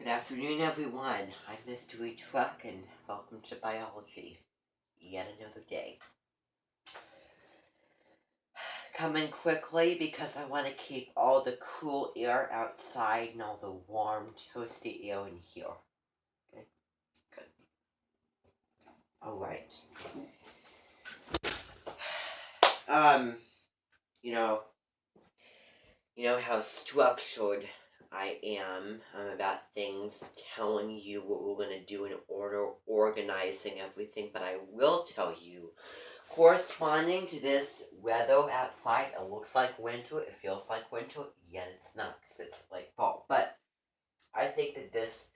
afternoon, everyone. I'm Mystery Truck, and welcome to Biology. Yet another day. Coming quickly because I want to keep all the cool air outside and all the warm, toasty air in here. Okay? Good. Alright. You know how structured I am about things, telling you what we're going to do in order, organizing everything, but I will tell you, corresponding to this weather outside, it looks like winter, it feels like winter, yet it's not, because it's like fall. But I think that this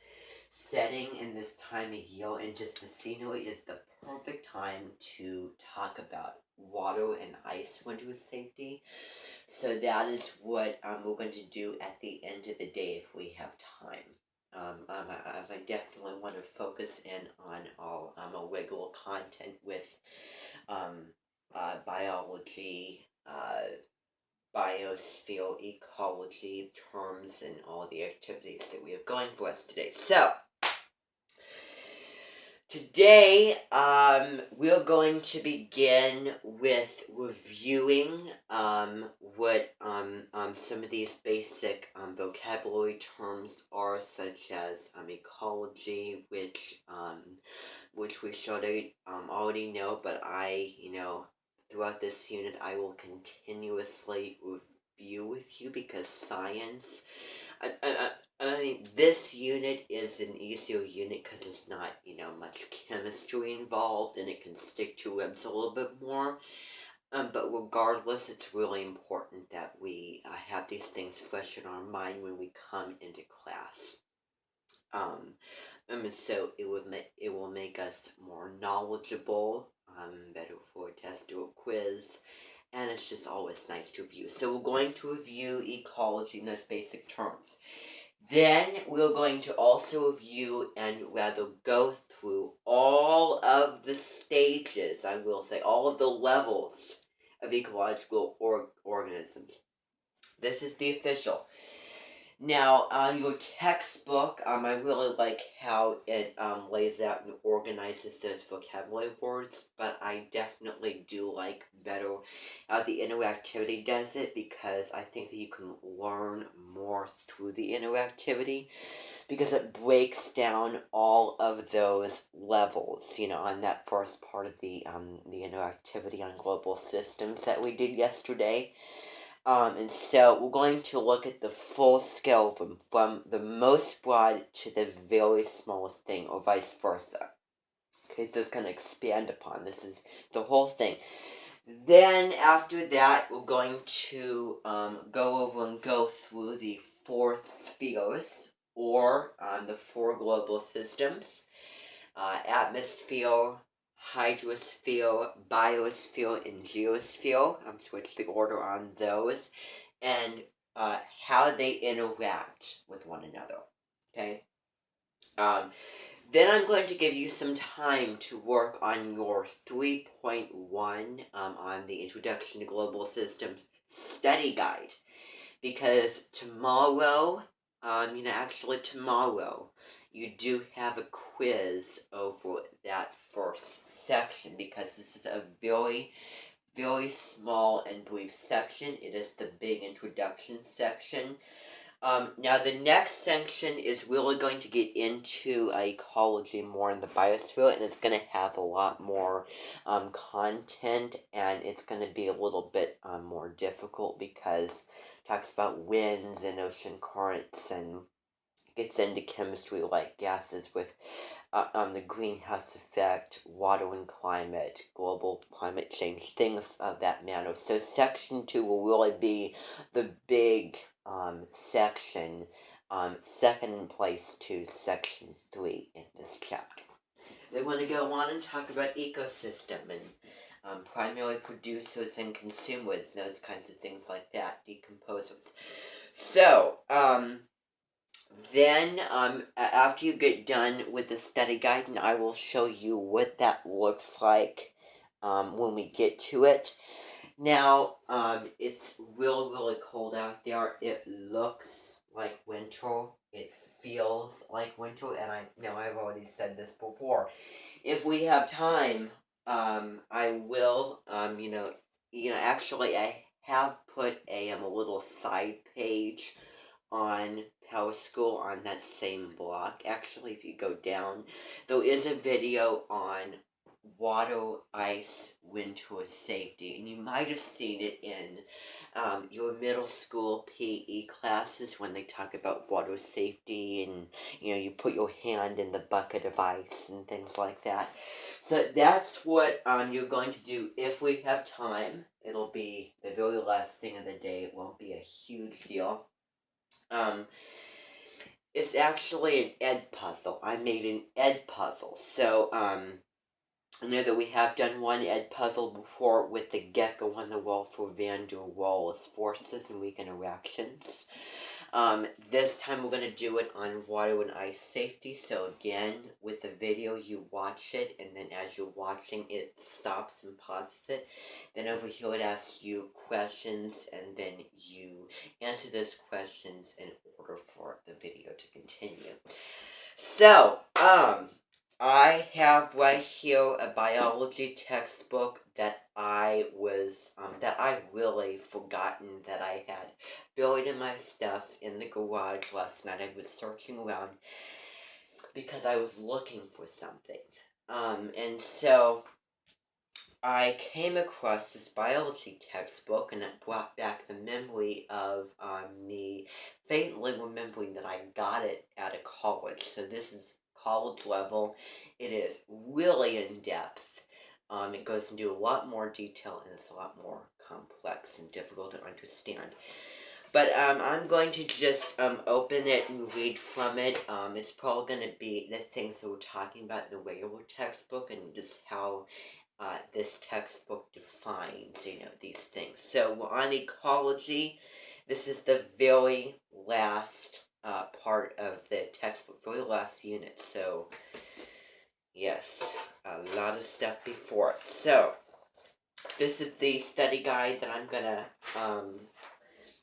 setting and this time of year and just the scenery is the perfect time to talk about water and ice winter safety. So that is what we're going to do at the end of the day if we have time. I definitely want to focus in on all our regular content with biology, biosphere, ecology, terms, and all the activities that we have going for us today. So, today, we're going to begin with reviewing what some of these basic vocabulary terms are, such as ecology, which we should already know, but throughout this unit, I will continuously review with you because science. I mean, this unit is an easier unit because there's not, much chemistry involved, and it can stick to ribs a little bit more. But regardless, it's really important that we have these things fresh in our mind when we come into class. So it will make us more knowledgeable, better for a test or a quiz, and it's just always nice to review. So we're going to review ecology in those basic terms. Then we're going to also review and rather go through all of the stages, I will say, all of the levels of ecological organisms. This is the official. Now, your textbook, I really like how it lays out and organizes those vocabulary words, but I definitely do like better how the interactivity does it, because I think that you can learn more through the interactivity, because it breaks down all of those levels, on that first part of the interactivity on global systems that we did yesterday. And so we're going to look at the full scale from the most broad to the very smallest thing, or vice versa. Okay, so it's going to expand upon. This is the whole thing. Then after that, we're going to go over and go through the 4 spheres, or the 4 global systems: atmosphere, hydrosphere, biosphere, and geosphere. Switch the order on those, and how they interact with one another. Okay. Then I'm going to give you some time to work on your 3.1 on the Introduction to Global Systems study guide, because tomorrow, tomorrow, you do have a quiz over that first section, because this is a very, very small and brief section. It is the big introduction section. Now, the next section is really going to get into ecology more in the biosphere, and it's going to have a lot more content, and it's going to be a little bit more difficult, because it talks about winds and ocean currents, and gets into chemistry like gases with the greenhouse effect, water and climate, global climate change, things of that matter. So section 2 will really be the big section, second in place to section 3 in this chapter. They want to go on and talk about ecosystem and primary producers and consumers, those kinds of things like that, decomposers. So, then, after you get done with the study guide, and I will show you what that looks like when we get to it. Now, it's really, really cold out there. It looks like winter. It feels like winter, and I know I've already said this before. If we have time, I will, actually, I have put a little side page on Power School on that same blog. Actually, if you go down, there is a video on water, ice, winter safety, and you might have seen it in your middle school PE classes when they talk about water safety, and you put your hand in the bucket of ice and things like that. So that's what you're going to do if we have time. It'll be the very last thing of the day. It won't be a huge deal. Um, it's actually an Ed puzzle. I made an Ed puzzle. So, I know that we have done one Ed puzzle before with the gecko on the wall for Van der Waals forces and weak interactions. This time we're going to do it on water and ice safety. So again, with the video, you watch it, and then as you're watching, it stops and pauses it. Then over here, it asks you questions, and then you answer those questions in order for the video to continue. So, I have right here a biology textbook that I really forgotten that I had buried in my stuff in the garage last night. I was searching around because I was looking for something. And so I came across this biology textbook, and it brought back the memory of me faintly remembering that I got it at a college. So this is college level. It is really in depth. It goes into a lot more detail, and it's a lot more complex and difficult to understand. But I'm going to just open it and read from it. It's probably going to be the things that we're talking about in the regular textbook, and just how this textbook defines, these things. So we're on ecology. This is the very last part of the textbook, very last unit. So, yes, a lot of stuff before it. So, this is the study guide that I'm going to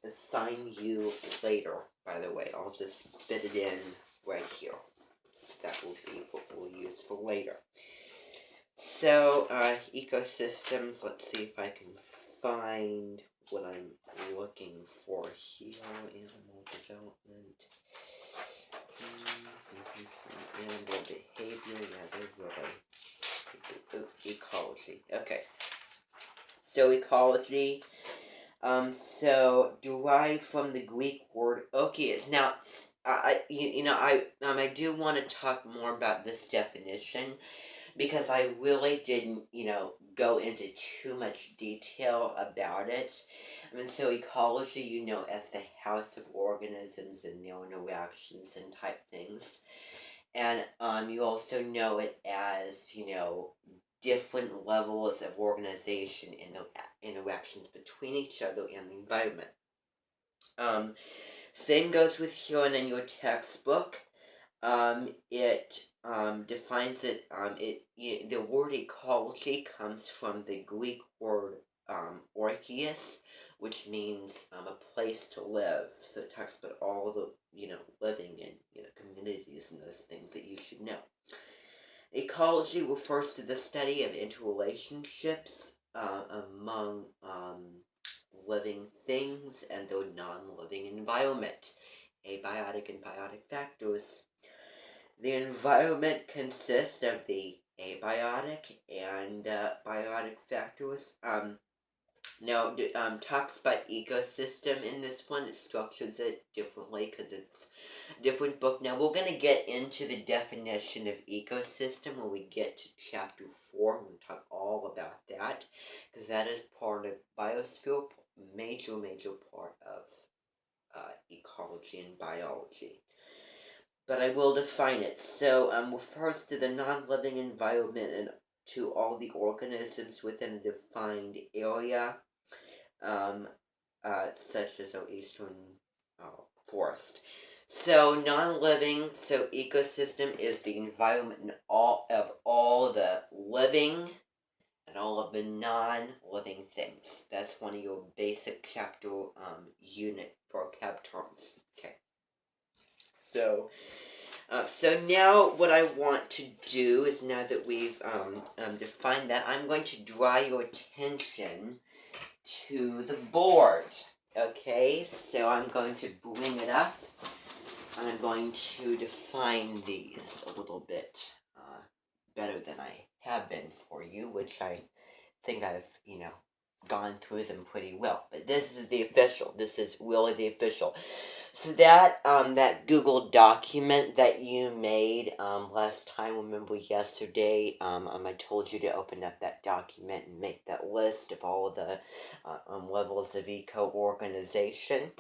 assign you later, by the way. I'll just fit it in right here. So that will be what we'll use for later. So, ecosystems, let's see if I can find what I'm looking for here. Animal development. Animal behavior, yeah, they're really... ecology, okay. So, ecology, so derived from the Greek word okias. Now, I do want to talk more about this definition, because I really didn't, go into too much detail about it. So ecology, as the house of organisms and their interactions and type things. And you also know it as, different levels of organization in the interactions between each other and the environment. Same goes with here and in your textbook. It defines it. The word ecology comes from the Greek word orchies, which means a place to live. So it talks about all the living in communities and those things that you should know. Ecology refers to the study of interrelationships among living things and their non-living environment, abiotic and biotic factors. The environment consists of the abiotic and biotic factors. Now, talks about ecosystem in this one. It structures it differently because it's a different book. Now, we're going to get into the definition of ecosystem when we get to chapter 4. We'll talk all about that, because that is part of biosphere, major part of ecology and biology. But I will define it. So, refers to the non-living environment and to all the organisms within a defined area, such as our eastern forest. So, non-living, so ecosystem is the environment of all the living and all of the non-living things. That's one of your basic chapter unit vocab terms. Okay. So now what I want to do is, now that we've defined that, I'm going to draw your attention to the board. Okay, so I'm going to bring it up. I'm going to define these a little bit better than I have been for you, which I think I've, gone through them pretty well. But this is the official. This is really the official. So that Google document that you made last time, remember yesterday, I told you to open up that document and make that list of all the levels of eco-organization.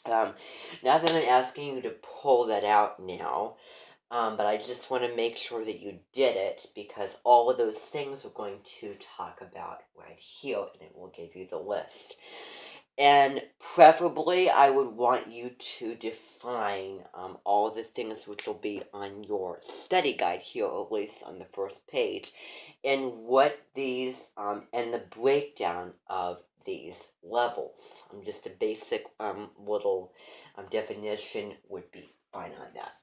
Now that I'm asking you to pull that out now, but I just want to make sure that you did it, because all of those things we're going to talk about right here, and it will give you the list. And preferably, I would want you to define all the things which will be on your study guide here, or at least on the first page, and what these, and the breakdown of these levels. Just a basic little definition would be fine on that.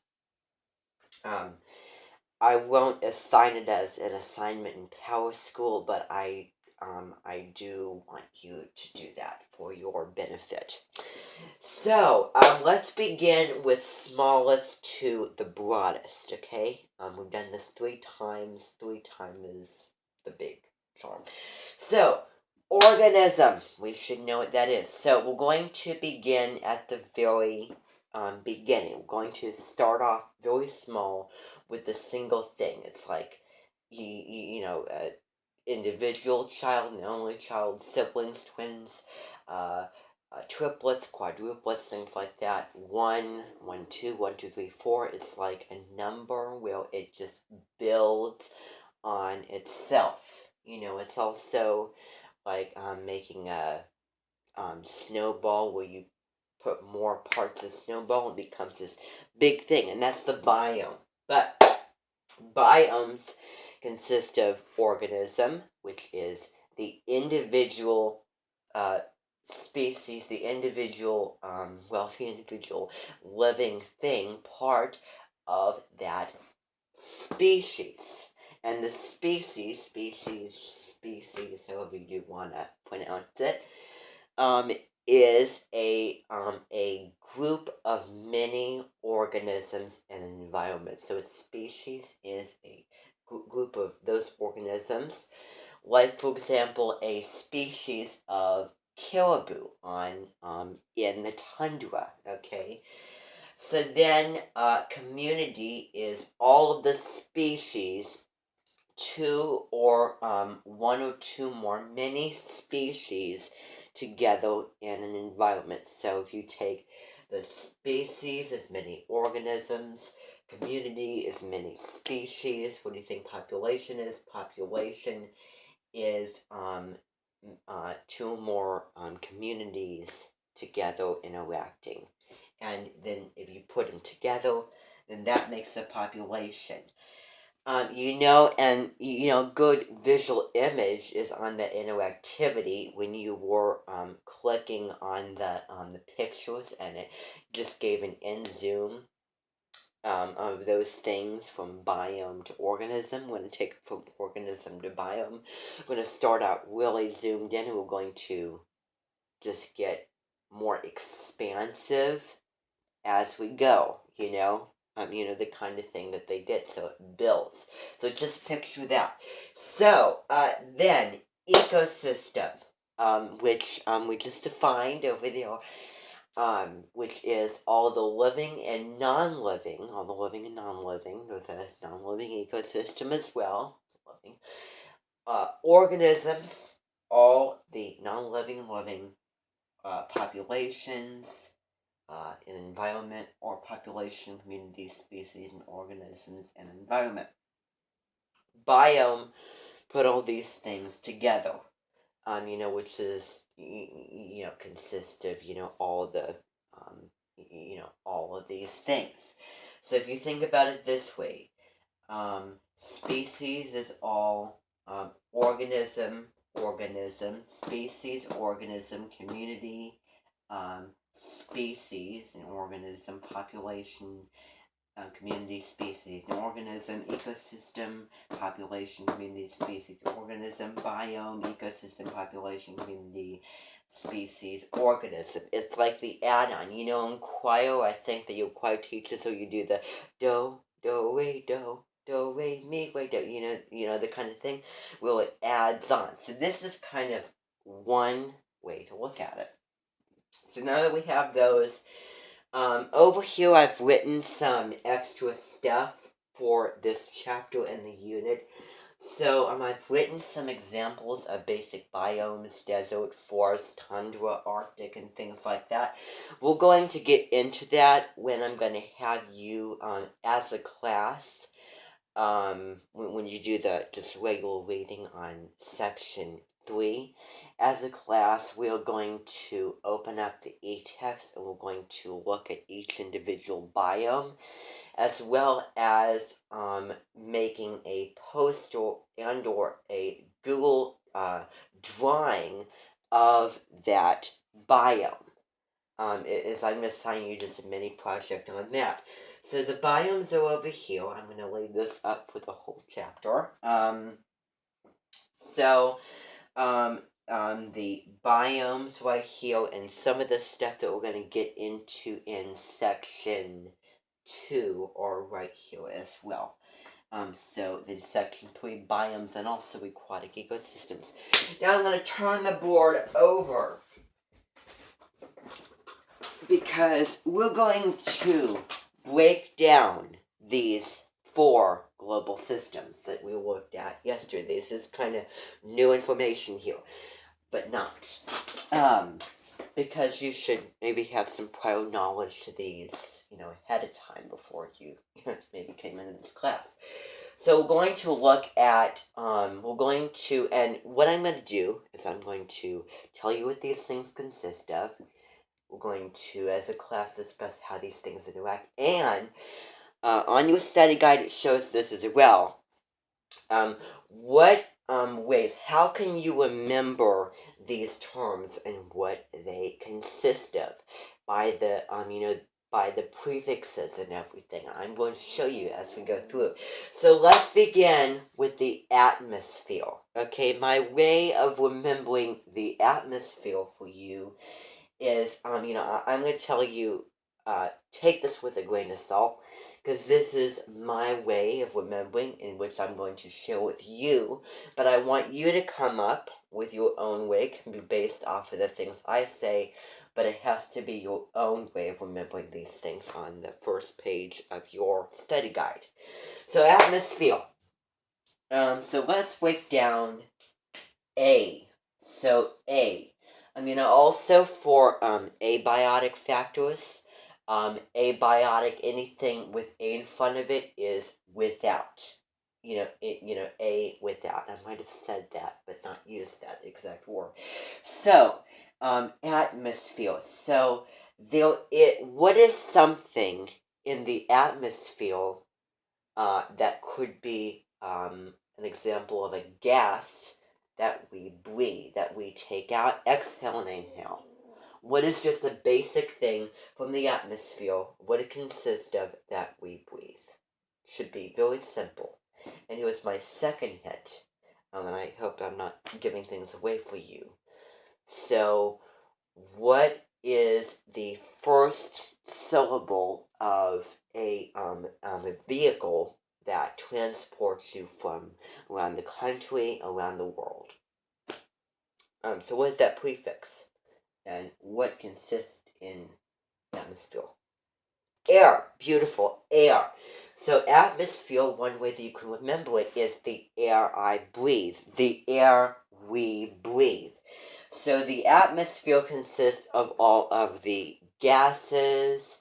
I won't assign it as an assignment in PowerSchool, but I do want you to do that for your benefit. So, let's begin with smallest to the broadest, okay? We've done this 3 times. 3 times is the big charm. So, organism. We should know what that is. So, we're going to begin at the very beginning. We're going to start off very small with a single thing. It's like, individual child and only child, siblings, twins, triplets, quadruplets, things like that. 1, 1, 2, 1, 2, 3, 4. It's like a number where it just builds on itself. It's also like making a snowball, where you put more parts of snowball and it becomes this big thing, and that's the biome. But biomes consist of organism, which is the individual species, the individual, the individual living thing, part of that species. And the species, however you want to pronounce it, is a group of many organisms in an environment. So a species is a group of those organisms. Like, for example, a species of caribou in the tundra, okay? So then community is all of the species, 2 or 1 or 2 more many species together in an environment. So if you take the species as many organisms, community is many species. What do you think population is? Population is 2 or more communities together interacting. And then if you put them together, then that makes a population. Good visual image is on the interactivity when you were clicking on the pictures, and it just gave an in zoom of those things from biome to organism. We're going to take it from organism to biome. We're going to start out really zoomed in, and we're going to just get more expansive as we go, the kind of thing that they did, so it builds. So just picture that. So, then, ecosystem, which we just defined over there, which is all the living and non-living, there's a non-living ecosystem as well, living, organisms, all the non-living and living populations, an environment, or population, community, species, and organisms, and environment. Biome put all these things together, which is, consists of, all the, all of these things. So if you think about it this way, species is all organism, species, organism, community, species, an organism, population, community, species, an organism, ecosystem, population, community, species, organism, biome, ecosystem, population, community, species, organism. It's like the add-on. You know, in choir, I think that your choir teaches, so you do the do, re, mi, re, do. You know the kind of thing. Well, it adds on. So this is kind of one way to look at it. So now that we have those, over here I've written some extra stuff for this chapter in the unit. So I've written some examples of basic biomes, desert, forest, tundra, Arctic, and things like that. We're going to get into that when I'm going to have you, as a class, when you do the just regular reading on section 3, as a class, we are going to open up the e-text and we're going to look at each individual biome, as well as making a poster and or a Google drawing of that biome. I'm going to assign you just a mini project on that. So the biomes are over here. I'm going to lay this up for the whole chapter. The biomes right here, and some of the stuff that we're going to get into in section 2 are right here as well. So then section 3, biomes and also aquatic ecosystems. Now I'm going to turn the board over, because we're going to break down these 4 global systems that we looked at yesterday. This is kind of new information here, but not. Because you should maybe have some prior knowledge to these, ahead of time before you maybe came into this class. So we're going to look at, and what I'm going to do is I'm going to tell you what these things consist of. We're going to, as a class, discuss how these things interact. And on your study guide, it shows this as well. What ways, how can you remember these terms and what they consist of by the, by the prefixes and everything? I'm going to show you as we go through. So let's begin with the atmosphere. Okay, my way of remembering the atmosphere for you is, I'm going to tell you, take this with a grain of salt, because this is my way of remembering, in which I'm going to share with you, but I want you to come up with your own way. It can be based off of the things I say, but it has to be your own way of remembering these things on the first page of your study guide. So atmosphere. So let's break down A. So A. Also for abiotic factors, abiotic, anything with A in front of it is without. A without. I might have said that, but not used that exact word. So, atmosphere. So, what is something in the atmosphere that could be an example of a gas that we breathe, that we take out, exhale, and inhale? What is just a basic thing from the atmosphere, what it consists of, that we breathe? Should be very simple. And it was my second hit, and I hope I'm not giving things away for you. So, what is the first syllable of a vehicle that transports you from around the country, around the world? So what is that prefix? And what consists in atmosphere? Air. Beautiful. Air. So atmosphere, one way that you can remember it, is the air I breathe. The air we breathe. So the atmosphere consists of all of the gases,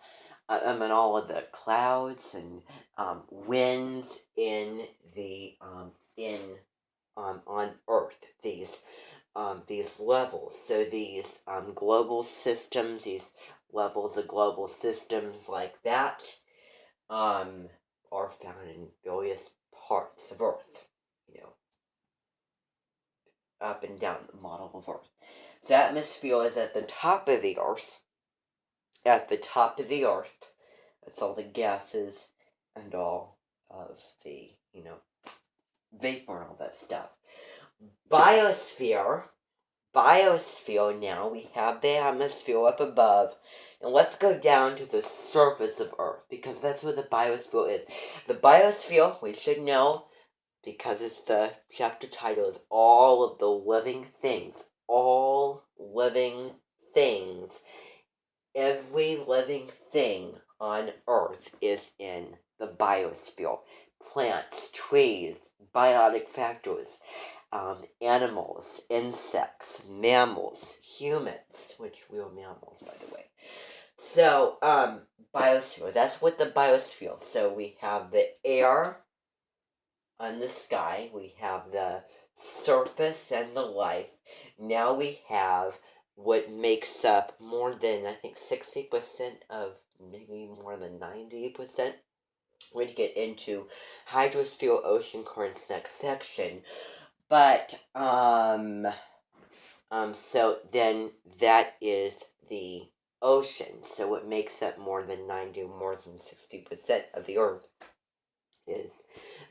and all of the clouds and winds on Earth. These levels. So these global systems, these levels of global systems like that, are found in various parts of Earth. Up and down the model of Earth. The atmosphere is at the top of the Earth. At the top of the Earth, it's all the gases and all of the, vapor and all that stuff. Biosphere now, we have the atmosphere up above. And let's go down to the surface of Earth, because that's where the biosphere is. The biosphere, we should know, because it's the chapter title, is all of the living things. All living things. Every living thing on Earth is in the biosphere. Plants, trees, biotic factors, animals, insects, mammals, humans, which we are mammals, by the way. So, biosphere, that's what the biosphere. So we have the air on the sky, we have the surface and the life. Now we have what makes up more than, I think, 60% of, maybe more than 90%. We're going to get into hydrosphere, ocean currents next section. But, so then that is the ocean. So it makes up more than 60% of the Earth is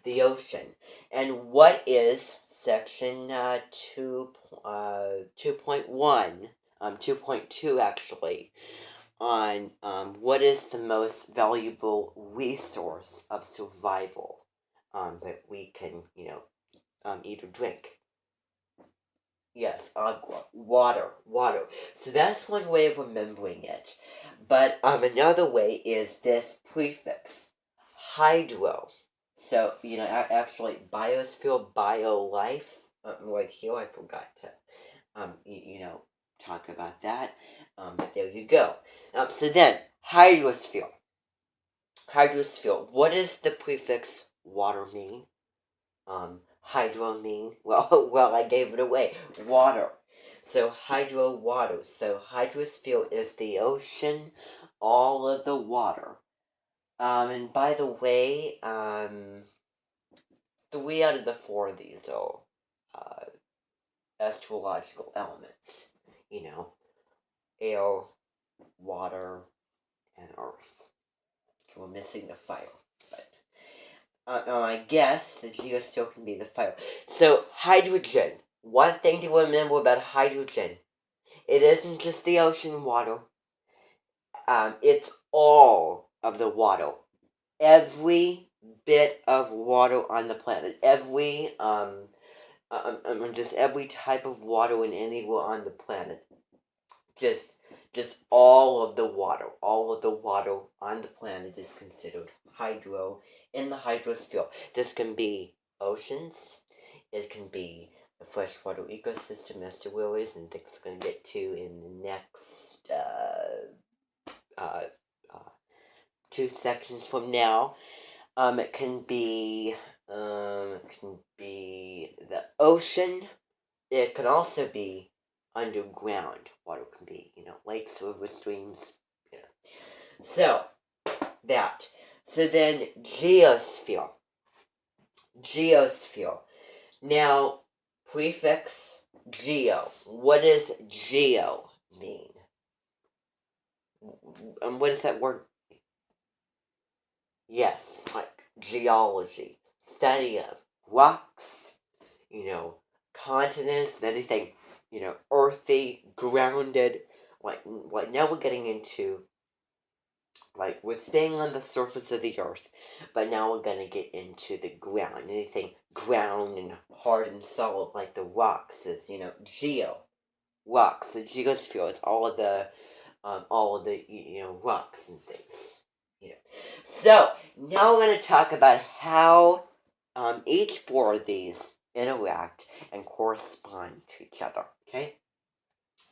the ocean. And what is section 2.1, 2.2 actually, on what is the most valuable resource of survival that we can, eat or drink? Yes, agua, water. So that's one way of remembering it. But another way is this prefix, hydro. So, actually, biosphere, bio-life, right here, I forgot to, talk about that. But there you go. So then, hydrosphere. Hydrosphere, what does the prefix water mean? Hydro mean, well, I gave it away. Water. So hydro, water. So hydrosphere is the ocean, all of the water. And by the way, 3 out of the 4 of these are astrological elements. Air, water, and earth. Okay, we're missing the fire, but I guess the geosphere can be the fire. So hydrogen. One thing to remember about hydrogen: it isn't just the ocean water. It's all of the water. Every bit of water on the planet. Just every type of water in anywhere on the planet. Just all of the water. All of the water on the planet is considered hydro in the hydrosphere. This can be oceans. It can be the freshwater ecosystem estuaries, and things we're going to get to in the next 2 sections from now. It can be the ocean. It can also be underground. Water can be, lakes, rivers, streams. So that. So then geosphere. Geosphere. Now, prefix geo. What does geo mean? And what does that word mean? Yes, like geology. Study of rocks, continents, anything, earthy, grounded. Like now we're getting into, we're staying on the surface of the earth, but now we're gonna get into the ground. Anything ground and hard and solid, like the rocks, is, geo. Rocks, the geosphere is all of the, rocks and things. So, now we're gonna talk about how each 4 of these interact and correspond to each other, okay?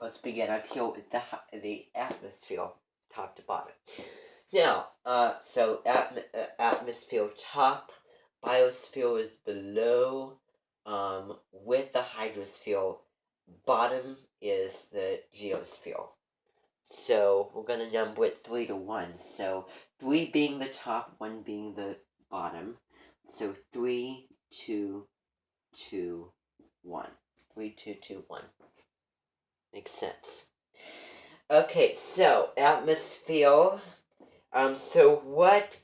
Let's begin up here with the atmosphere, top to bottom. Now, so atmosphere top, biosphere is below, with the hydrosphere, bottom is the geosphere. So we're gonna number it 3 to 1. So 3 being the top, 1 being the bottom. So 3, 2, 2, 1. 3, 2, 2, 1. Makes sense. Okay, so atmosphere. So what,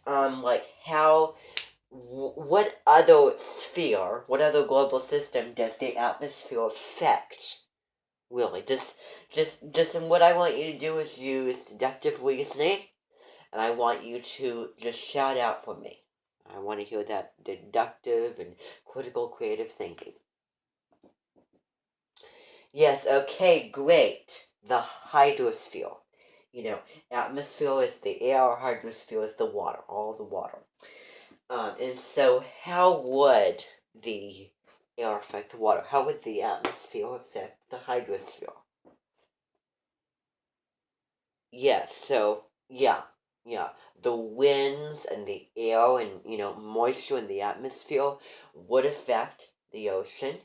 what other sphere, what other global system does the atmosphere affect? Really, just, and what I want you to do is use deductive reasoning, and I want you to just shout out for me. I want to hear that deductive and critical creative thinking. Yes, okay, great. The hydrosphere. Atmosphere is the air, hydrosphere is the water, all the water. And so how would the air affect the water? How would the atmosphere affect the hydrosphere? Yes, so, yeah. The winds and the air and, moisture in the atmosphere would affect the ocean,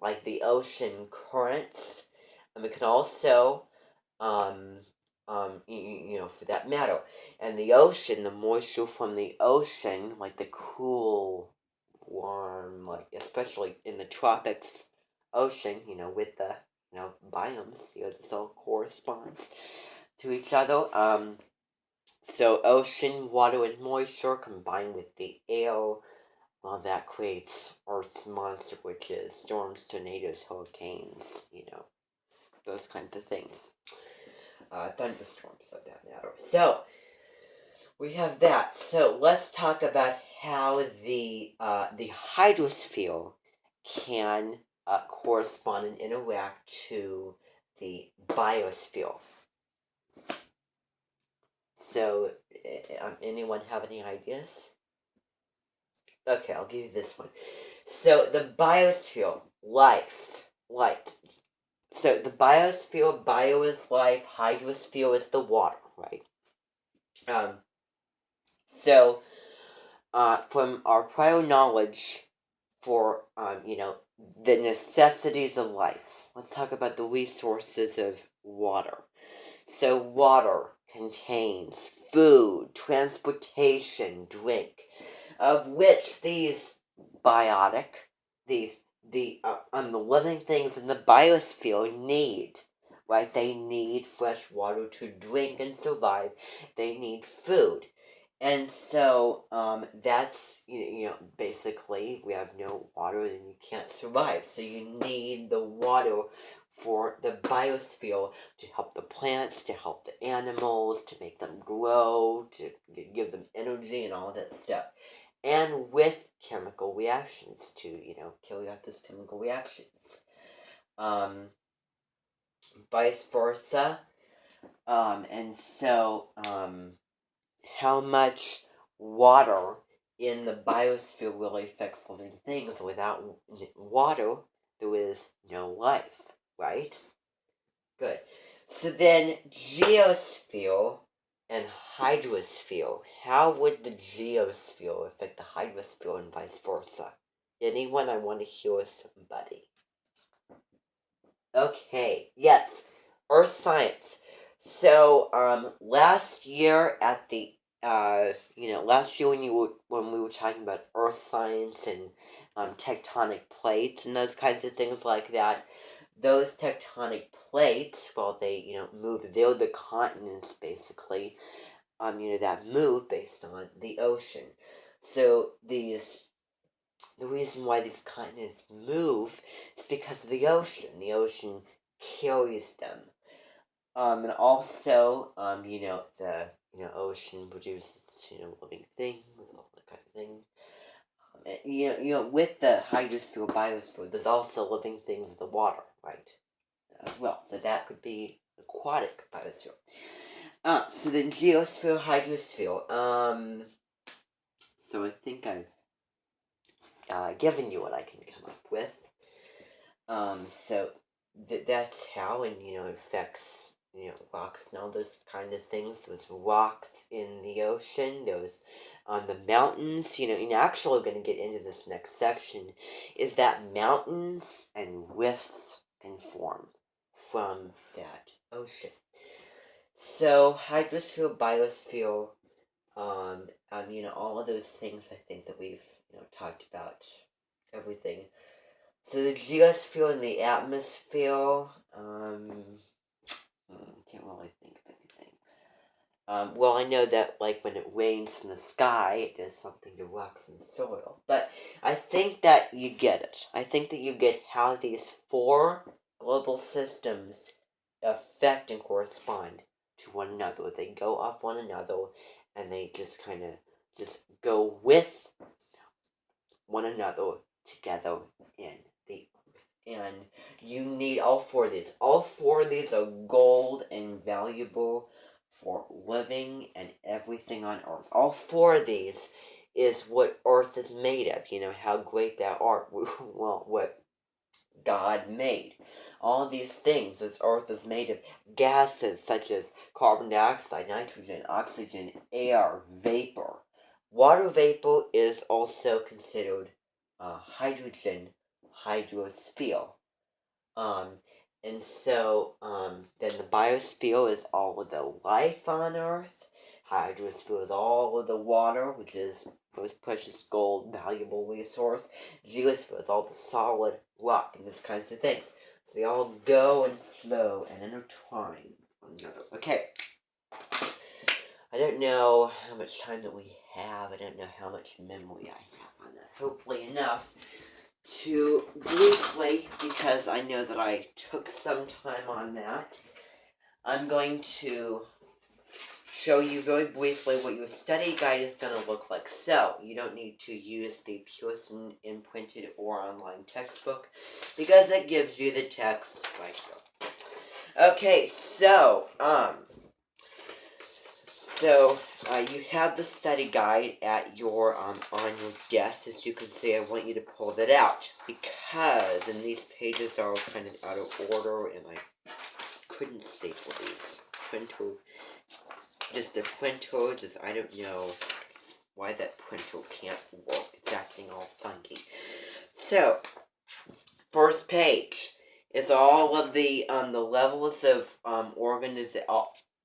like the ocean currents. And it can also, for that matter. And the ocean, the moisture from the ocean, like the cool, warm, like especially in the tropics ocean, with the, biomes, this all corresponds to each other. So ocean, water, and moisture combined with the air, well, that creates Earth's monster, which is storms, tornadoes, hurricanes, those kinds of things. Thunderstorms, of that matter. So, we have that. So, let's talk about how the hydrosphere can correspond and interact to the biosphere. So, anyone have any ideas? Okay, I'll give you this one. So, the biosphere, light. So, the biosphere, bio is life, hydrosphere is the water, right? So, from our prior knowledge for, the necessities of life, let's talk about the resources of water. So, water contains food, transportation, drink, of which these biotic, the living things in the biosphere need, right? They need fresh water to drink and survive. They need food. And so, that's, basically, if we have no water, then you can't survive. So you need the water for the biosphere to help the plants, to help the animals, to make them grow, to give them energy and all that stuff. And with chemical reactions to, carry out those chemical reactions. Vice versa. And so, how much water in the biosphere really affects living things. Without water, there is no life, right? Good. So then, geosphere and hydrosphere. How would the geosphere affect the hydrosphere and vice versa? Anyone? I want to hear somebody. Okay, yes, Earth science. So, last year at the, last year when we were talking about Earth science and tectonic plates and those kinds of things like that, those tectonic plates, well, they, move, they're the continents basically, that move based on the ocean. So the reason why these continents move is because of the ocean. The ocean carries them. And also, the, ocean produces, living things, all that kind of thing. With the hydrosphere, biosphere, there's also living things in the water, right? As well. So that could be aquatic biosphere. So then geosphere, hydrosphere. So I think I've given you what I can come up with. So that's how, and it affects rocks and all those kind of things. Those rocks in the ocean, those on the mountains. And actually, we're going to get into this next section. Is that mountains and rifts can form from that ocean. So hydrosphere, biosphere, all of those things. I think that we've talked about everything. So the geosphere and the atmosphere, can't really think of anything. Well, I know that, like, when it rains from the sky, it does something to rocks and soil. But I think that you get it. I think that you get how these 4 global systems affect and correspond to one another. They go off one another, and they just kind of just go with one another together in the earth. And you need all 4 of these. All 4 of these are gold and valuable for living and everything on earth. All 4 of these is what earth is made of. You know, how great that art, well, what God made. All these things, this earth is made of gases such as carbon dioxide, nitrogen, oxygen, air, vapor. Water vapor is also considered hydrogen, hydrosphere. And so then the biosphere is all of the life on Earth. Hydrosphere is all of the water, which is most precious gold, valuable resource. Geosphere is all the solid rock and these kinds of things. So they all go and flow and intertwine with one another. Okay. I don't know how much time that we have. I don't know how much memory I have on that. Hopefully enough to briefly, because I know that I took some time on that, I'm going to show you very briefly what your study guide is going to look like. So, you don't need to use the Pearson imprinted or online textbook, because it gives you the text right here. Okay, so, you have the study guide at your on your desk. As you can see, I want you to pull that out because, and these pages are kind of out of order, and I couldn't staple these. The printer, I don't know why that printer can't work. It's acting all funky. So, first page is all of the levels of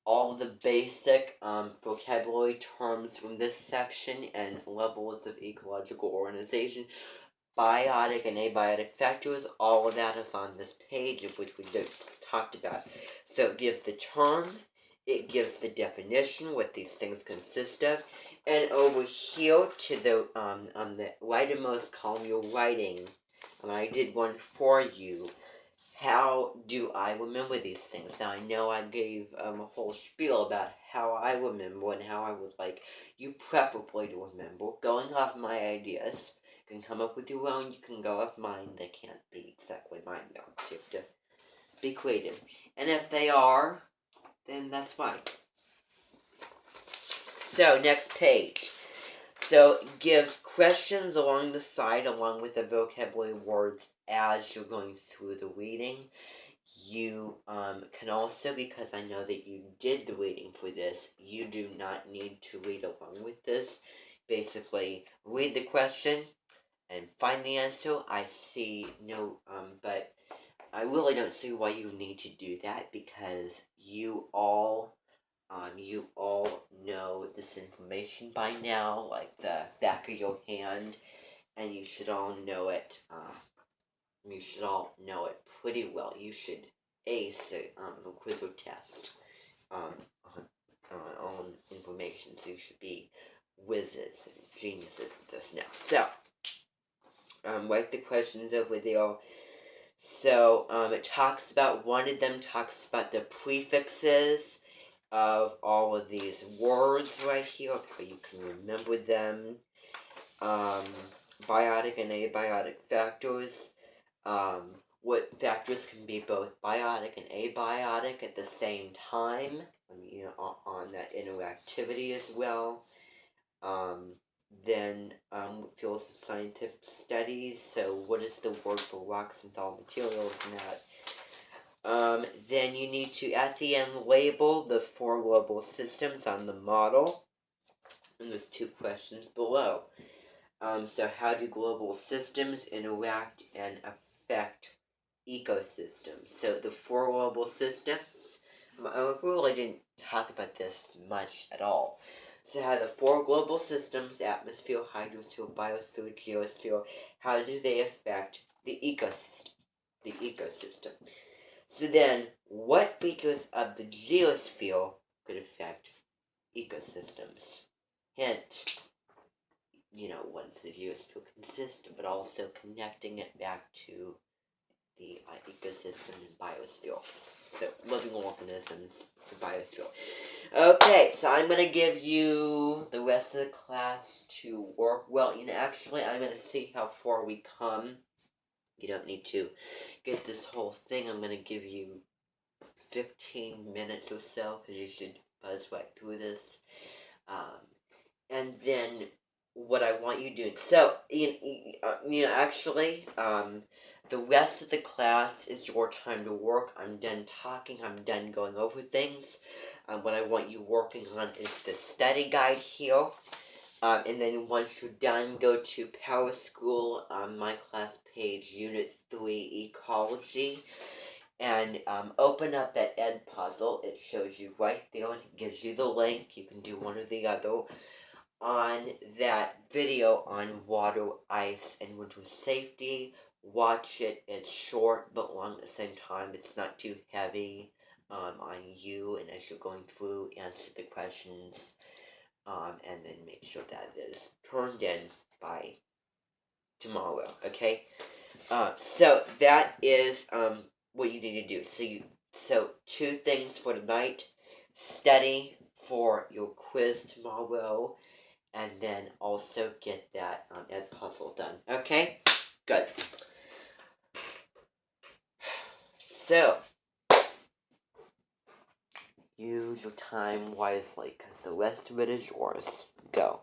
all of the basic vocabulary terms from this section and levels of ecological organization, biotic and abiotic factors. All of that is on this page, of which we just talked about. So it gives the term, it gives the definition, what these things consist of, and over here to the on the rightmost column, you're writing, and I did one for you. How do I remember these things? Now, I know I gave a whole spiel about how I remember and how I would like you preferably to remember. Going off my ideas, you can come up with your own, you can go off mine. They can't be exactly mine, though. So you have to be creative. And if they are, then that's fine. So, next page. So, it gives questions along the side, along with the vocabulary words as you're going through the reading. You can also, because I know that you did the reading for this, you do not need to read along with this. Basically, read the question and find the answer. I see no, but I really don't see why you need to do that, because you all know this information by now, like the back of your hand, and you should all know it. You should all know it pretty well. You should ace a quiz or test on information. So you should be whizzes and geniuses at this now. So, write the questions over there. So, it talks about, one of them talks about the prefixes of all of these words right here, so you can remember them. Biotic and abiotic factors. What factors can be both biotic and abiotic at the same time. You know, on that interactivity as well. Then fields of scientific studies. So what is the word for rocks and solid materials and that? Then you need to, at the end, label the 4 global systems on the model. And there's 2 questions below. So how do global systems interact and affect ecosystems? So the 4 global systems, I really didn't talk about this much at all. So how the 4 global systems, atmosphere, hydrosphere, biosphere, geosphere, how do they affect the ecosystem. The ecosystem. So then, what features of the geosphere could affect ecosystems? Hint, what does the geosphere consist of, but also connecting it back to the ecosystem and biosphere. So, living organisms, it's a biosphere. Okay, so I'm going to give you the rest of the class to work. Well, actually, I'm going to see how far we come. You don't need to get this whole thing. I'm going to give you 15 minutes or so, because you should buzz right through this. And then what I want you to do. So, actually, the rest of the class is your time to work. I'm done talking. I'm done going over things. What I want you working on is the study guide here. And then once you're done, go to Power School on my class page, Unit 3, Ecology. And open up that Edpuzzle. It shows you right there. It gives you the link. You can do one or the other. On that video on water, ice, and winter safety. Watch it. It's short but long at the same time. It's not too heavy on you. And as you're going through, answer the questions. And then make sure that it is turned in by tomorrow. Okay? So that is what you need to do. So 2 things for tonight. Study for your quiz tomorrow, and then also get that Edpuzzle done. Okay? Good. So, use your time wisely, because the rest of it is yours. Go.